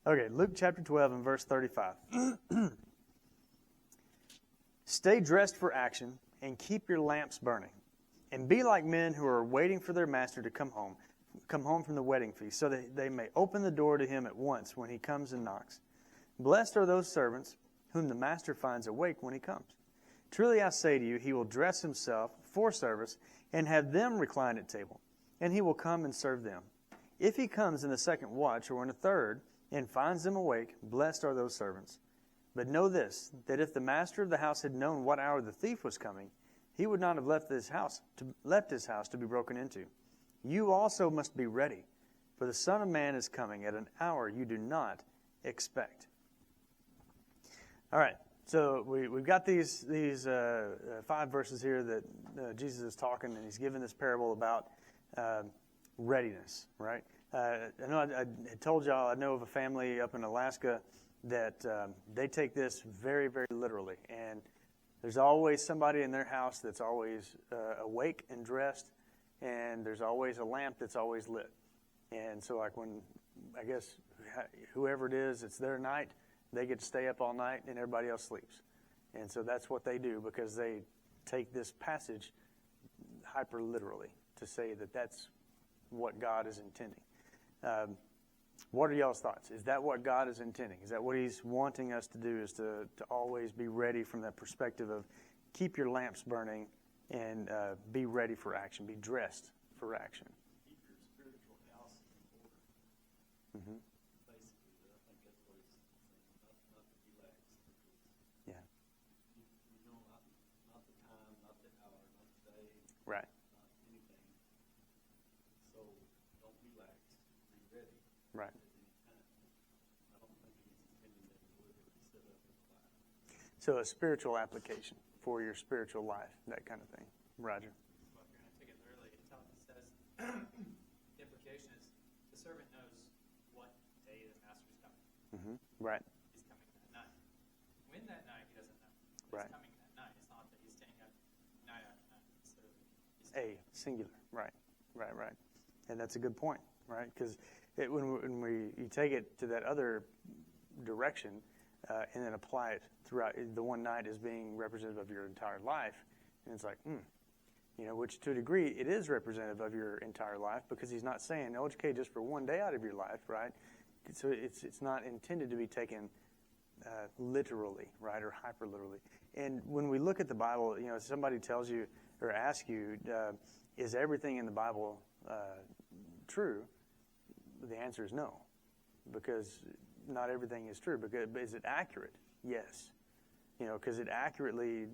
Okay, Luke chapter 12 and verse 35. Stay dressed for action and keep your lamps burning. And be like men who are waiting for their master to come home from the wedding feast, so that they may open the door to him at once when he comes and knocks. Blessed are those servants whom the master finds awake when he comes. Truly I say to you, he will dress himself for service and have them recline at table, and he will come and serve them. If he comes in the second watch or in the third and finds them awake, blessed are those servants. But know this, that if the master of the house had known what hour the thief was coming, he would not have left his house to be broken into. You also must be ready, for the Son of Man is coming at an hour you do not expect. All right, so we've got these 5 verses here that Jesus is talking, and he's giving this parable about readiness, right? I know I had told y'all, I know of a family up in Alaska that they take this very, very literally. And there's always somebody in their house that's always awake and dressed, and there's always a lamp that's always lit. And so like when, I guess, whoever it is, it's their night, they get to stay up all night and everybody else sleeps. And so that's what they do, because they take this passage hyper literally to say that that's what God is intending. What are y'all's thoughts? Is that what God is intending? Is that what he's wanting us to do, is to always be ready from that perspective of keep your lamps burning and be ready for action, be dressed for action? Keep your spiritual house in order. Mm-hmm. Basically, I think that's what he's saying, not to relax. Yeah. You know, not the time, not the hour, not the day. Right. Not anything. So don't relax. Be ready. Right. At any time. I don't think he's intending that deliberately set up in the life. So a spiritual application for your spiritual life, that kind of thing. Roger. Well, if you're going to take it literally, it says the implication is the servant knows what day the master's coming. Mm-hmm. Right. He's coming that night. When that night, he doesn't know. Right. He's coming that night. It's not that he's staying up night after night. It's literally A, singular. Right. And that's a good point, right? Because when you take it to that other direction and then apply it throughout, the one night as being representative of your entire life, and it's like, which to a degree it is representative of your entire life, because he's not saying, okay, just for one day out of your life, right? So it's not intended to be taken literally, right, or hyper literally. And when we look at the Bible, if somebody tells you or asks you, is everything in the Bible true? The answer is no, because not everything is true. But is it accurate? Yes. Because it accurately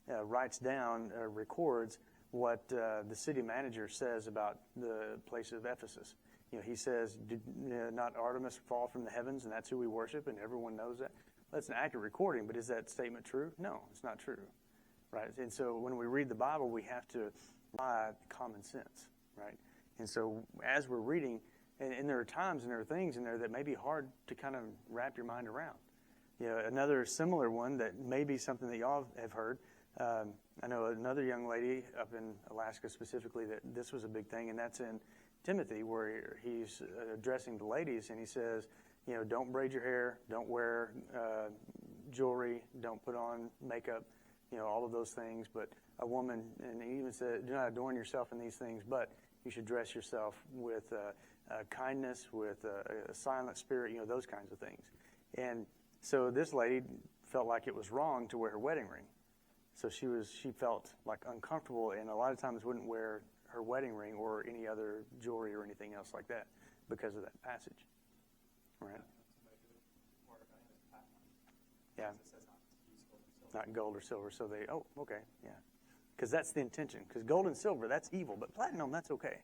writes down, records what the city manager says about the place of Ephesus. He says, did not Artemis fall from the heavens, and that's who we worship, and everyone knows that? That's an accurate recording, but is that statement true? No, it's not true, right? And so when we read the Bible, we have to apply common sense, right? And so as we're reading, and there are times and there are things in there that may be hard to kind of wrap your mind around. Another similar one that may be something that y'all have heard. I know another young lady up in Alaska specifically that this was a big thing, and that's in Timothy, where he's addressing the ladies, and he says, don't braid your hair, don't wear jewelry, don't put on makeup, all of those things. But a woman, and he even said, do not adorn yourself in these things, but you should dress yourself with kindness, with a silent spirit, those kinds of things. And so this lady felt like it was wrong to wear her wedding ring. So she felt like uncomfortable, and a lot of times wouldn't wear her wedding ring or any other jewelry or anything else like that because of that passage. Right? Yeah. Not gold or silver. So okay, yeah. Because that's the intention. Because gold and silver, that's evil, but platinum, that's okay.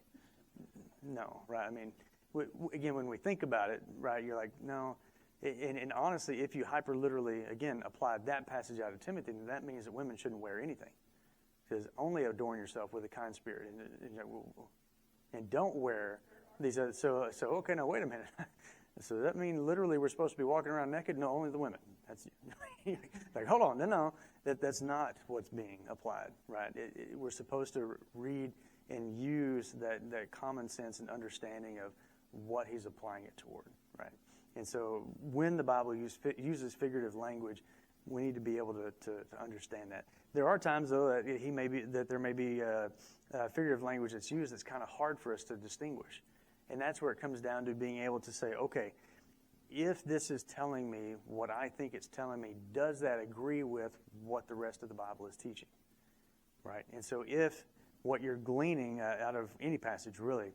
No, right? I mean, again, when we think about it, right, you're like, no. And honestly, if you hyper literally, again, apply that passage out of Timothy, then that means that women shouldn't wear anything. Because only adorn yourself with a kind spirit. And don't wear these other, so okay, now wait a minute. So does that mean literally we're supposed to be walking around naked? No, only the women. That's like, hold on, no, that's not what's being applied, right? We're supposed to read and use that common sense and understanding of what he's applying it toward, right? And so when the Bible uses figurative language, we need to be able to understand that. There are times, though, that there may be figurative language that's used that's kind of hard for us to distinguish. And that's where it comes down to being able to say, okay, if this is telling me what I think it's telling me, does that agree with what the rest of the Bible is teaching? Right? And so if what you're gleaning out of any passage really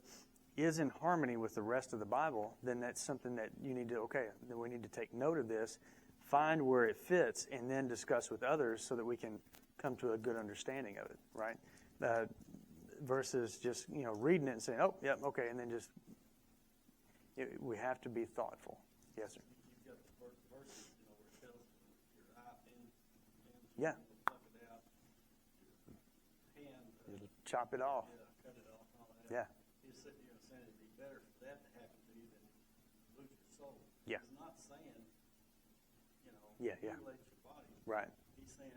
is in harmony with the rest of the Bible, then that's something that you need to, then we need to take note of this, find where it fits, and then discuss with others so that we can come to a good understanding of it, right? Versus just, reading it and saying, oh, yep, okay, and then just, we have to be thoughtful. Yes, sir. You've got the verses, where it tells your eye and Yeah. pluck it out, your hand, It'll chop it off. cut it off, and all that. Yeah. He's sitting here saying it'd be better for that to happen to you than lose your soul. Yeah. He's not saying, Yeah, yeah. mutilate your body. Right, He's saying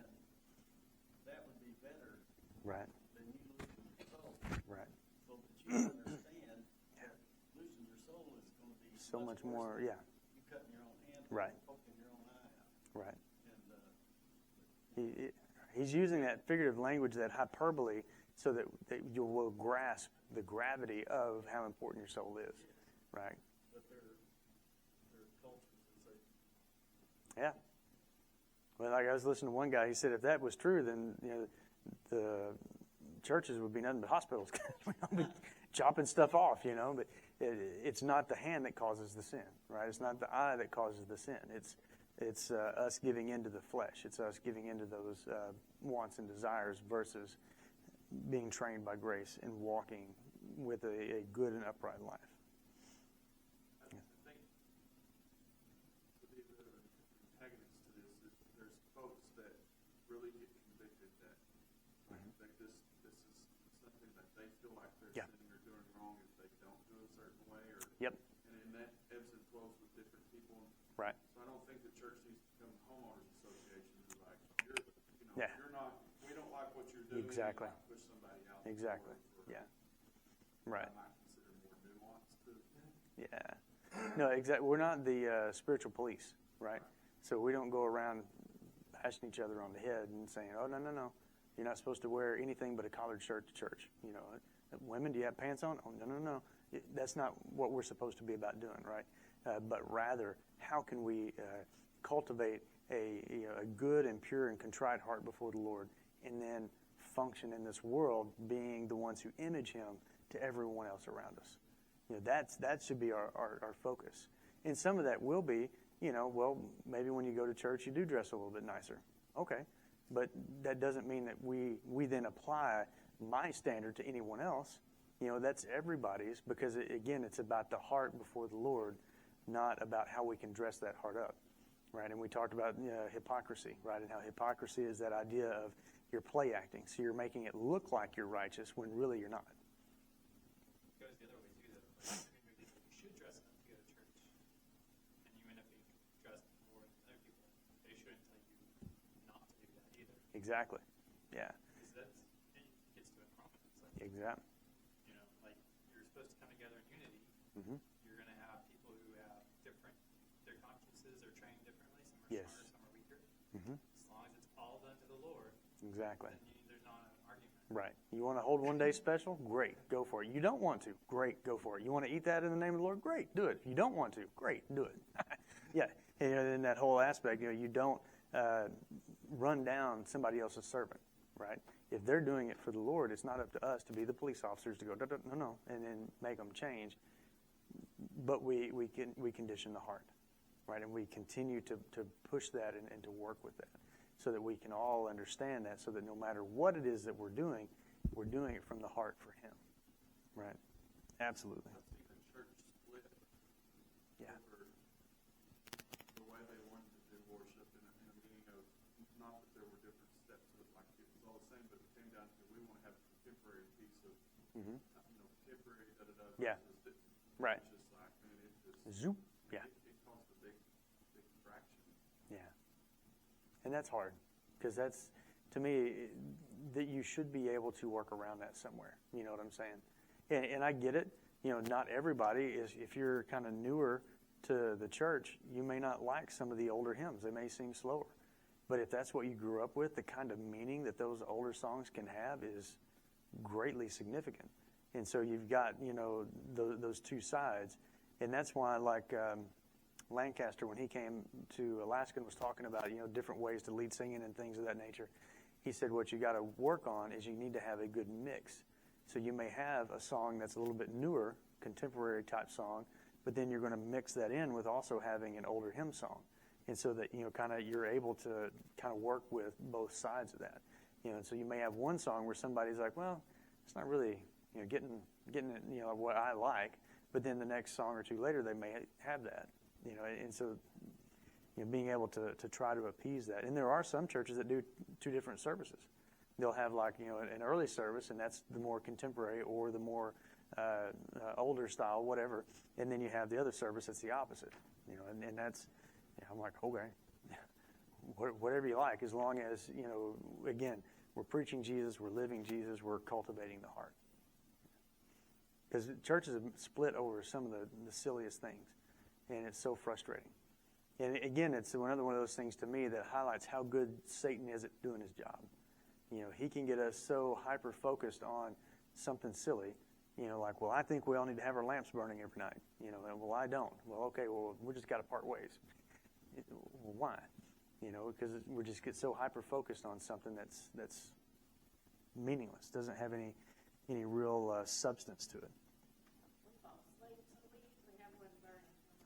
that would be better right, than you losing your soul. right. So that you understand that losing your soul is going to be So much worse more, than yeah, you cutting your own hand Right. off, poking your own eye out. right. And He's using that figurative language, that hyperbole, so that you will grasp the gravity of how important your soul is, right? but their cultures is Yeah. Well, like I was listening to one guy, he said if that was true, then the churches would be nothing but hospitals. We'd be chopping stuff off, But it's not the hand that causes the sin, right? It's not the eye that causes the sin. It's us giving into the flesh. It's us giving into those wants and desires versus being trained by grace and walking with a good and upright life. I think the antagonist to this is there's folks that really get convicted that that this is something that they feel like they're Yeah. sinning or doing wrong if they don't do a certain way, or Yep. and that ebbs and flows with different people. Right. So I don't think the church needs to become a homeowners association and like Yeah. you're not, we don't like what you're doing. Exactly. You might push somebody out. the Exactly. door for Yeah. what Right. I might consider more nuance to. Yeah. No, exactly. We're not the spiritual police, right? So we don't go around bashing each other on the head and saying, oh, no. You're not supposed to wear anything but a collared shirt to church. Women, do you have pants on? Oh, no. That's not what we're supposed to be about doing, right? But rather, how can we cultivate a good and pure and contrite heart before the Lord, and then function in this world being the ones who image Him to everyone else around us. That should be our focus. And some of that will be, well, maybe when you go to church you do dress a little bit nicer. Okay. But that doesn't mean that we then apply my standard to anyone else. That's everybody's, because, again, it's about the heart before the Lord, not about how we can dress that heart up, right? And we talked about hypocrisy, right, and how hypocrisy is that idea of you're play acting. So you're making it look like you're righteous when really you're not. It goes the other way too, though. Maybe you should dress up to go to church, and you end up being dressed more than other people. They shouldn't tell you not to do that either. Exactly. Yeah. Because it gets to a problem. It's like, Exactly. like you're supposed to come together in unity. Mm-hmm. You're going to have people who have their consciences are trained differently. Some are Yes. smarter, some are weaker. Mm-hmm. As long as it's all done to the Lord, Exactly. then there's not an argument. Right. You want to hold one day special? Great. Go for it. You don't want to? Great. Go for it. You want to eat that in the name of the Lord? Great. Do it. If you don't want to? Great. Do it. Yeah. In that whole aspect, you don't run down somebody else's servant, right? If they're doing it for the Lord, it's not up to us to be the police officers to go, no, and then make them change. But we condition the heart, right? And we continue to push that and to work with that, so that we can all understand that, so that no matter what it is that we're doing it from the heart for Him, right? Absolutely. I've seen the church split Yeah. over the way they wanted to do worship, and a meaning of, not that there were different steps to it, like it was all the same, but it came down to, we want to have a contemporary piece of, Mm-hmm. contemporary da-da-da. Yeah. versus the- Right. It's just like, man, it just, Zoop. Yeah. it caused a big fraction. Yeah. And that's hard, because that's, to me, that you should be able to work around that somewhere. You know what I'm saying? And I get it. Not everybody is, if you're kind of newer to the church, you may not like some of the older hymns. They may seem slower. But if that's what you grew up with, the kind of meaning that those older songs can have is greatly significant. And so you've got, those two sides. And that's why, like Lancaster, when he came to Alaska and was talking about, different ways to lead singing and things of that nature, he said what you got to work on is you need to have a good mix. So you may have a song that's a little bit newer, contemporary type song, but then you're going to mix that in with also having an older hymn song. And so that, you're able to kind of work with both sides of that. And so you may have one song where somebody's like, well, it's not really, getting it, what I like. But then the next song or two later, they may have that, and so, being able to try to appease that. And there are some churches that do two different services. They'll have an early service, and that's the more contemporary or the more older style, whatever. And then you have the other service that's the opposite, and that's, I'm like, okay, whatever you like, as long as, again, we're preaching Jesus, we're living Jesus, we're cultivating the heart. Because churches have split over some of the silliest things, and it's so frustrating. And again, it's another one of those things to me that highlights how good Satan is at doing his job. He can get us so hyper-focused on something silly, like, well, I think we all need to have our lamps burning every night. And, well, I don't. Well, okay, well, we just got to part ways. Well, why? Because we just get so hyper-focused on something that's meaningless, doesn't have any real substance to it.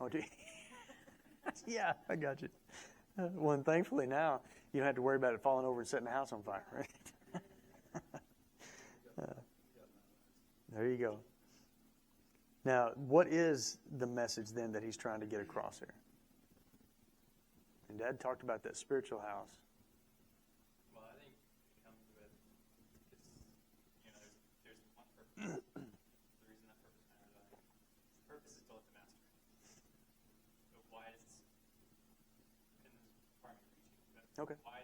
Oh, do you? Yeah, I got you. Well, and thankfully now you don't have to worry about it falling over and setting the house on fire, right? There you go. Now, what is the message then that he's trying to get across here? And Dad talked about that spiritual house. Well, I think it comes with, there's one purpose. The reason that purpose matters, the purpose is to let the master in. But why does, in this part of preaching, but Okay. why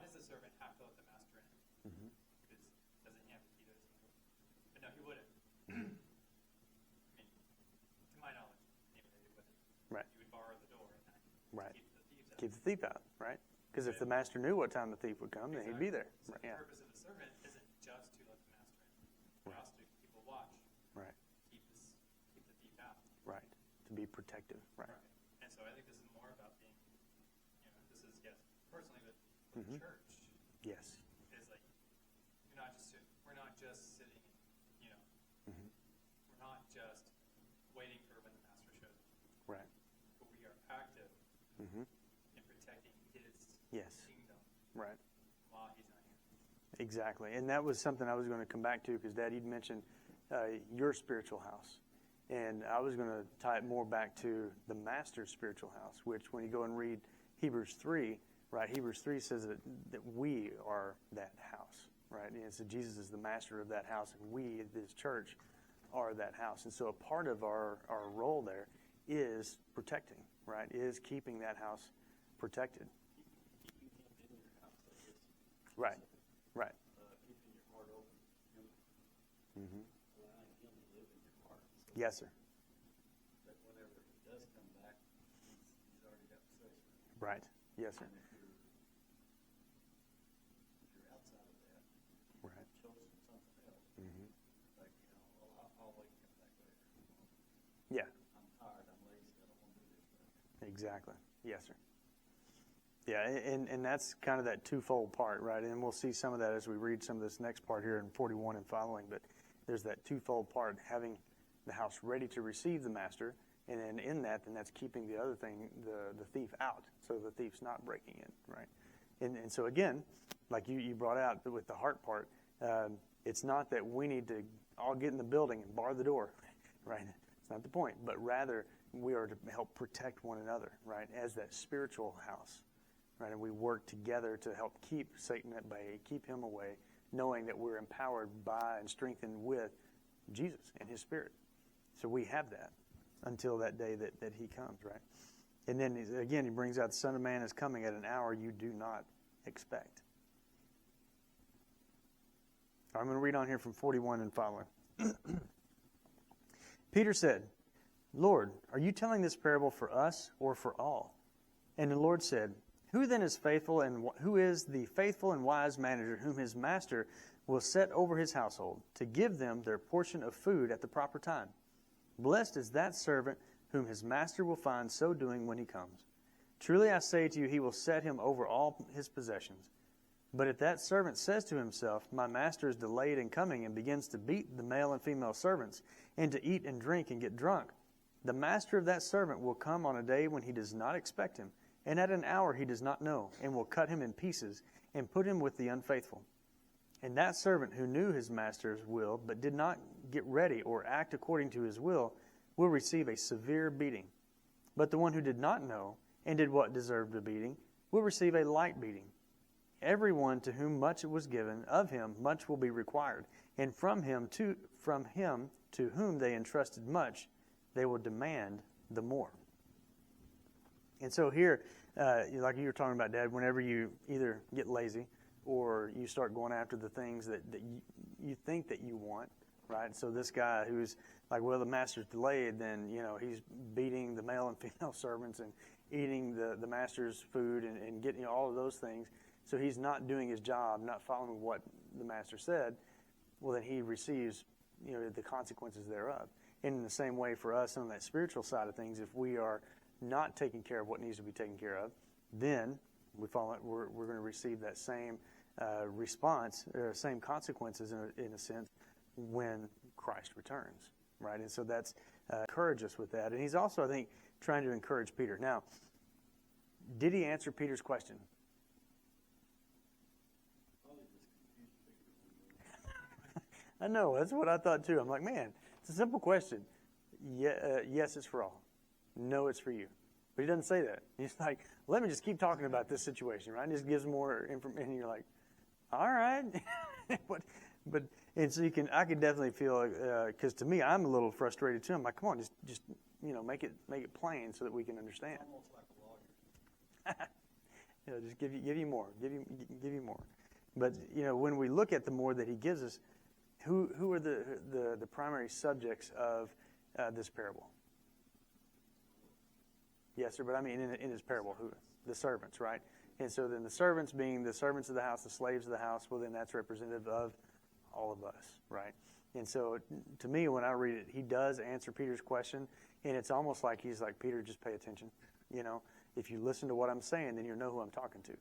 does the servant have to let the master in? Mm-hmm. Because doesn't he have the key to his kingdom? But no, he wouldn't. I mean, to my knowledge, maybe he wouldn't. Right. He would bar the door and Right. keep the thieves out. Keep the thief out, right? Because if the master knew what time the thief would come, then he'd be there. So Yeah. the purpose of the servant isn't just to let the master in, but also to keep a watch, Right. keep the thief out. Right. To be protective. Right. And so I think this is more about being, this is, yes, personally, but Mhm. church Yes. is like, we're not just sitting, Mhm. we're not just waiting for when the master shows up, Right. but we are active Mm-hmm. in protecting his Yes. kingdom Right. while he's not here. Exactly. And that was something I was going to come back to because, Dad, you'd mentioned your spiritual house. And I was going to tie it more back to the master's spiritual house, which when you go and read Hebrews 3, right, Hebrews 3 says that we are that house, right? And so Jesus is the master of that house, and we, his church, are that house. And so a part of our role there is protecting, right, is keeping that house protected. Keeping him in your house, I guess. Right, right. Keeping your heart open, him, Mm-hmm. allowing him to live in your heart. So Yes, sir. that whenever he does come back, he's already got space. Right. Yes, sir. And if you're outside of that, Right. chosen something else, Mm-hmm. like, I'll wait and come back later. Yeah, I'm tired, I'm lazy, I don't want to do this right now. exactly. Yes, sir. Yeah, and that's kind of that twofold part, right? And we'll see some of that as we read some of this next part here in 41 and following. But there's that twofold part, having the house ready to receive the master, and then in that, then that's keeping the other thing, the thief out, so the thief's not breaking in, right? And so again, like you brought out with the heart part, it's not that we need to all get in the building and bar the door, right? It's not the point, but rather we are to help protect one another, right, as that spiritual house. Right, and we work together to help keep Satan at bay, keep him away, knowing that we're empowered by and strengthened with Jesus and his Spirit. So we have that until that day that he comes, right? And then, again, he brings out the Son of Man is coming at an hour you do not expect. I'm going to read on here from 41 and following. Peter said, Lord, are you telling this parable for us or for all? And the Lord said, Who then is faithful and who is the faithful and wise manager whom his master will set over his household to give them their portion of food at the proper time? Blessed is that servant whom his master will find so doing when he comes. Truly I say to you, he will set him over all his possessions. But if that servant says to himself, My master is delayed in coming, and begins to beat the male and female servants, and to eat and drink and get drunk, the master of that servant will come on a day when he does not expect him, and at an hour he does not know, and will cut him in pieces, and put him with the unfaithful. And that servant who knew his master's will, but did not get ready or act according to his will receive a severe beating. But the one who did not know, and did what deserved a beating, will receive a light beating. Everyone to whom much was given, of him much will be required. And from him to whom they entrusted much, they will demand the more. And so here, like you were talking about, Dad, whenever you either get lazy or you start going after the things that you think that you want, right? So this guy who's like, well, the master's delayed, then, he's beating the male and female servants and eating the master's food and getting all of those things. So he's not doing his job, not following what the master said. Well, then he receives, the consequences thereof. And in the same way for us on that spiritual side of things, if we are not taking care of what needs to be taken care of, then we're going to receive that same response, or same consequences in a sense, when Christ returns, right? And so that's encourage us with that. And he's also, I think, trying to encourage Peter. Now, did he answer Peter's question? I know, that's what I thought too. I'm like, man, it's a simple question. Yes, it's for all. No, it's for you. But he doesn't say that. He's like, let me just keep talking about this situation, right? And just gives more information. And you're like, all right. but and so I could definitely feel, because to me, I'm a little frustrated too. I'm like, come on, just make it plain so that we can understand. Almost like a lawyer. Just give you more, give you more. But when we look at the more that he gives us, who are the primary subjects of this parable? Yes, sir, but I mean in his parable, who? The servants, right? And so then the servants being the servants of the house, the slaves of the house, well, then that's representative of all of us, right? And so to me, when I read it, he does answer Peter's question, and it's almost like he's like, Peter, just pay attention. If you listen to what I'm saying, then you'll know who I'm talking to,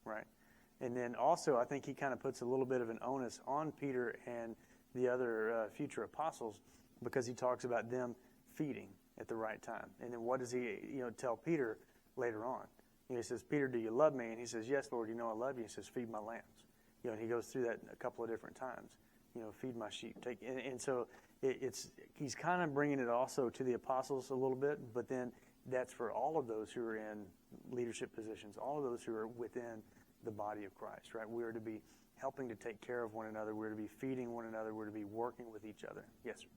right? And then also, I think he kind of puts a little bit of an onus on Peter and the other future apostles, because he talks about them feeding at the right time. And then what does he tell Peter later on? He says, Peter, do you love me? And he says, yes, Lord, I love you. He says, feed my lambs. And he goes through that a couple of different times. Feed my sheep. And so he's kind of bringing it also to the apostles a little bit, but then that's for all of those who are in leadership positions, all of those who are within the body of Christ, right? We are to be helping to take care of one another. We're to be feeding one another. We're to be working with each other. Yes, sir.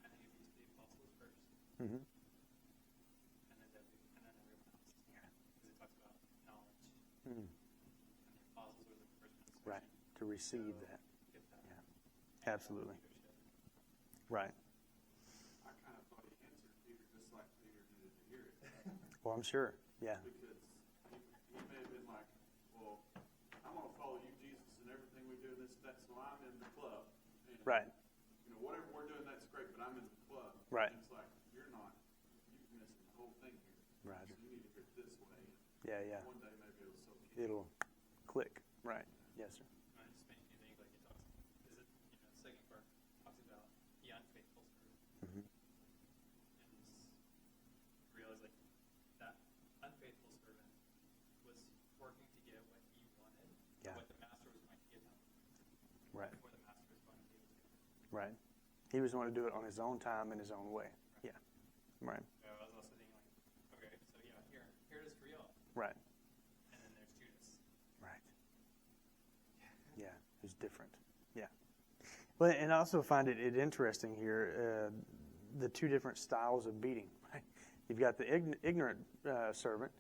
I think if you see the apostles first, Mm-hmm. and then everyone else. Yeah. Because it talks about knowledge. Mm. And the apostles were the first ones Right. To receive that. get that. Yeah. Absolutely. Leadership. Right. I kind of thought he answered Peter just like Peter needed to hear it. Well, I'm sure. Yeah. Because he may have been like, well, I'm going to follow you, Jesus, in everything we do in this, so I'm in the club. And, Right. Whatever we're doing, that's great, but I'm in the club. Right. And it's like, you're missing the whole thing here. Right. So you need to hear it this way. Yeah. One day maybe it'll soak in. It'll click. Right. Yes, sir. It just makes me think, like it talks, the second part talks about the unfaithful servant. Mm-hmm. And realize like that unfaithful servant was working to get what he wanted, Yeah. what the master was going to give him, Right. before the master was going to give it to him. Right. He was going to do it on his own time in his own way. Yeah. Right. So I was also thinking like, okay, so yeah, here it is for y'all, Right. and then there's Judas. Right. Yeah. Who's different. Yeah. But and I also find it interesting here the two different styles of beating. Right. You've got the ignorant servant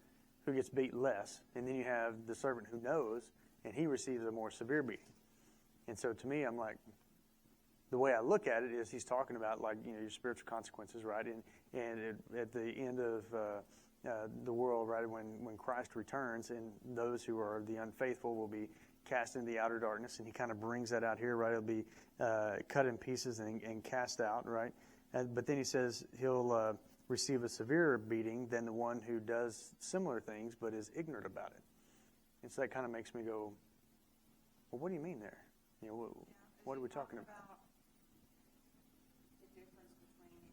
who gets beat less, and then you have the servant who knows, and he receives a more severe beating. And so to me, I'm like, the way I look at it is he's talking about, like, your spiritual consequences, right? And at the end of the world, right, when Christ returns, and those who are the unfaithful will be cast into the outer darkness, and he kind of brings that out here, right? It'll be cut in pieces and cast out, right? But then he says he'll receive a severer beating than the one who does similar things but is ignorant about it. And so that kind of makes me go, well, what do you mean there? What are we talking about? The difference between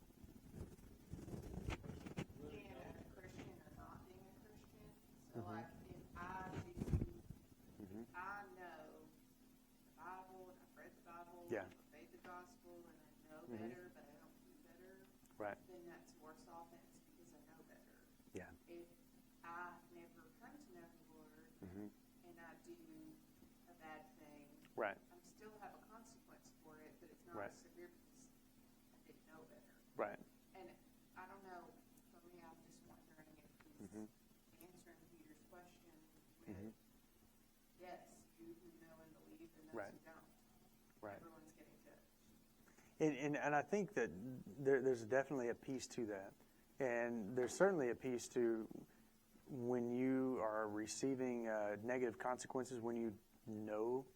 being a Christian or not being a Christian. So, like, if I I know the Bible, and I've read the Bible, Yeah. and I've obeyed the gospel, and I know better, but I don't do better, Right. then that's worse offense because I know better. Yeah. If I never come to know the Lord and I do a bad thing, Right. I still have a consequence for it, but it's not Right. as severe because I didn't know better. Right. And I don't know, for me, I'm just wondering if he's answering Peter's question with, yes, you who know and believe, and those Right. who don't. Right. Everyone's getting judged. And I think that there's definitely a piece to that. And there's certainly a piece to when you are receiving negative consequences, when you know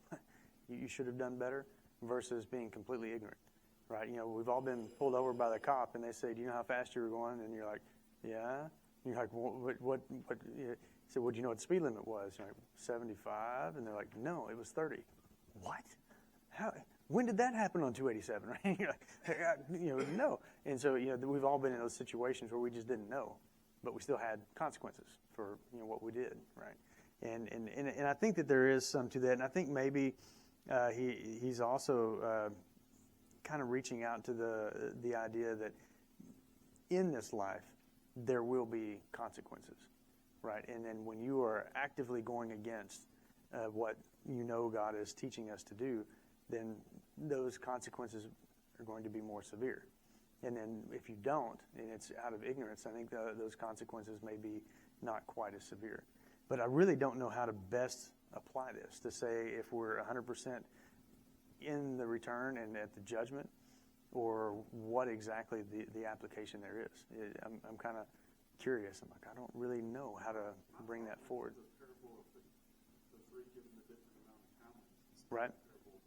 you should have done better, versus being completely ignorant, right? We've all been pulled over by the cop, and they say, "Do you know how fast you were going?" And you're like, "Yeah." And you're like, "What?" He said, "Well, do you know what the speed limit was?" You're like, 75, and they're like, "No, it was 30." What? How? When did that happen on 287? Right? You're like, no. And so, we've all been in those situations where we just didn't know, but we still had consequences for what we did, right? And I think that there is some to that, and I think maybe he's also kind of reaching out to the idea that in this life there will be consequences, right? And then when you are actively going against what God is teaching us to do, then those consequences are going to be more severe. And then if you don't, and it's out of ignorance, I think those consequences may be not quite as severe. But I really don't know how to best apply this to say if we're 100% in the return and at the judgment, or what exactly the application there is. I'm kind of curious. I'm like, I don't really know how to bring that forward. The parable of the three given the different amount of talents. Right. Parable.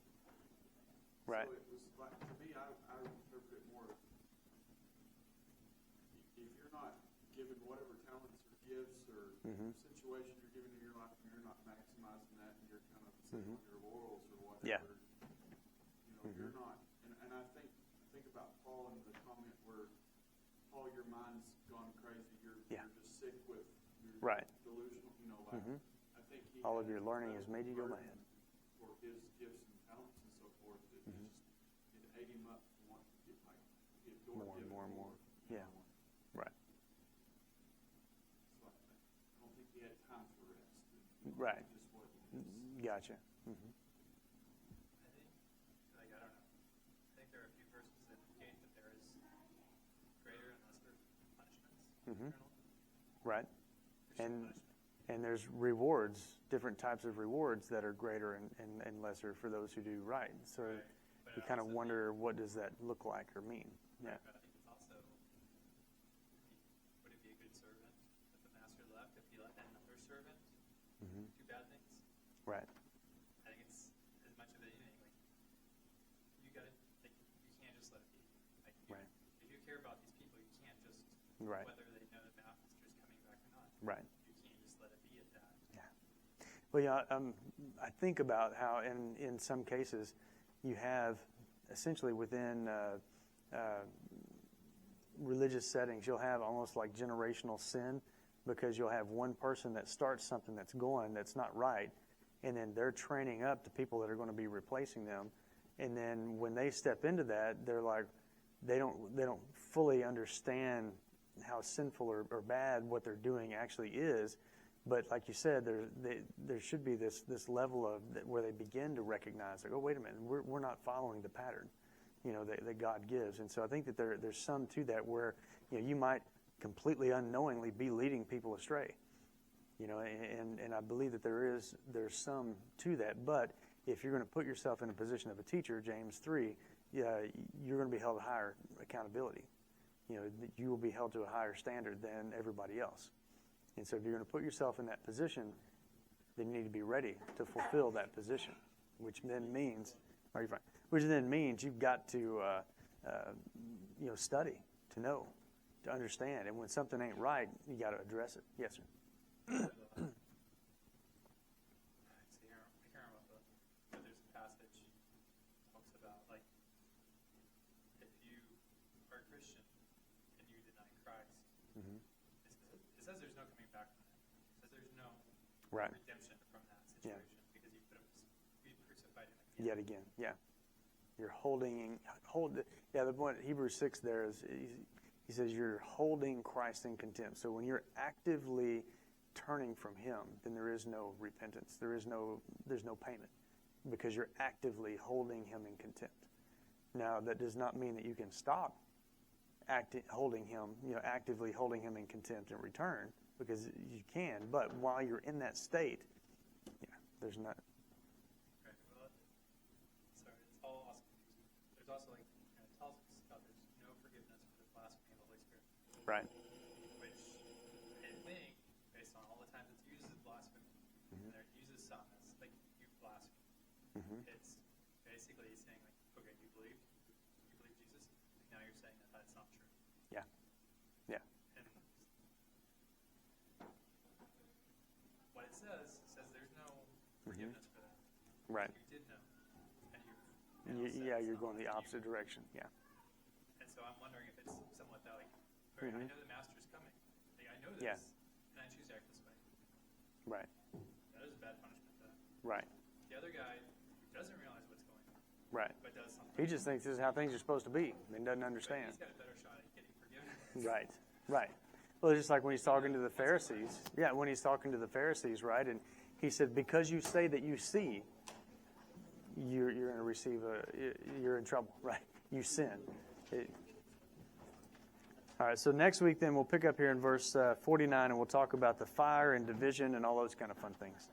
Right. So it was like, to me, I interpret it more, if you're not given whatever talents or gifts or situation you're given in your life, and you're not maximizing that, and you're kind of sitting on your laurels or whatever, Yeah. You're not. And I think about Paul and the comment where, Paul, your mind's gone crazy. You're just sick with, you're Right. delusional. I think he All of had your learning has made you go burden mad. for his gifts and talents and so forth, that it ate him up to want to get More and more and more. Yeah. Right. So I don't think he had time for rest. Right. He just wasn't. Gotcha. I think, I don't know. I think there are a few verses that indicate that there is greater and lesser punishments eternally. Right. There's some And punishment. and there's rewards, different types of rewards that are greater and lesser for those who do right. So Right. But you I kind of also wonder, what does that look like or mean? Yeah. But I think it's also, would it be a good servant that the master left if he let another servant do bad things? Right. I think it's as much of anything, like, you gotta, like, you can't just let it be. Like, Right. if you care about these people, you can't just, Right. whether they know the master's coming back or not. Right. You can't just let it be at that. Well, I think about how in some cases you have essentially within religious settings, you'll have almost like generational sin, because you'll have one person that starts something that's not right, and then they're training up the people that are going to be replacing them, and then when they step into that, they're like, they don't fully understand how sinful or bad what they're doing actually is. But like you said, there should be this level of where they begin to recognize, like, oh, wait a minute, we're not following the pattern, that God gives. And so I think that there's some to that where you might completely unknowingly be leading people astray, and I believe that there's some to that. But if you're going to put yourself in a position of a teacher, James 3, you're going to be held to higher accountability. You will be held to a higher standard than everybody else. And so if you're going to put yourself in that position, then you need to be ready to fulfill that position, which then means, are you fine? Which then means you've got to, study, to know, to understand. And when something ain't right, you got to address it. Yes, sir. There's a passage that talks about, like, if you are a Christian and you deny Christ, it says there's no coming back from that. It says there's no Right. redemption from that Yeah. situation because you crucified him Yet again, yeah. You're the point, Hebrews 6 there is, he says you're holding Christ in contempt. So when you're actively turning from him, then there is no repentance. There's no payment because you're actively holding him in contempt. Now, that does not mean that you can stop actively holding him in contempt in return, because you can, but while you're in that state, there's not. Right. Well, sorry, it's all awesome. There's also, like, it tells us about there's no forgiveness for the blasphemy of the Holy Spirit. Right. Which I think, based on all the times it's used as blasphemy, and it uses some as, like, you blaspheme. It's basically saying, like, okay, you believe Jesus, now you're saying that that's not true. Yeah. Yeah. And what it says there's no forgiveness for that. Right. You did know, and you now said You're it's going not the what you opposite direction. Yeah. And so I'm wondering if it's something like that, like, all right, I know the master's coming. Like, I know this, Yeah. and I choose to act this way. Right. That is a bad punishment for that. Right. The other guy doesn't realize what's going on, Right. but does something. He just thinks this is how things are supposed to be and doesn't But understand. he's got a better shot at getting forgiven. Right. Right. Well, it's just like when he's talking to the Pharisees. Yeah, when he's talking to the Pharisees, right? And he said, because you say that you see, you're going to receive you're in trouble, right? You sin. All right, so next week then we'll pick up here in verse 49 and we'll talk about the fire and division and all those kind of fun things.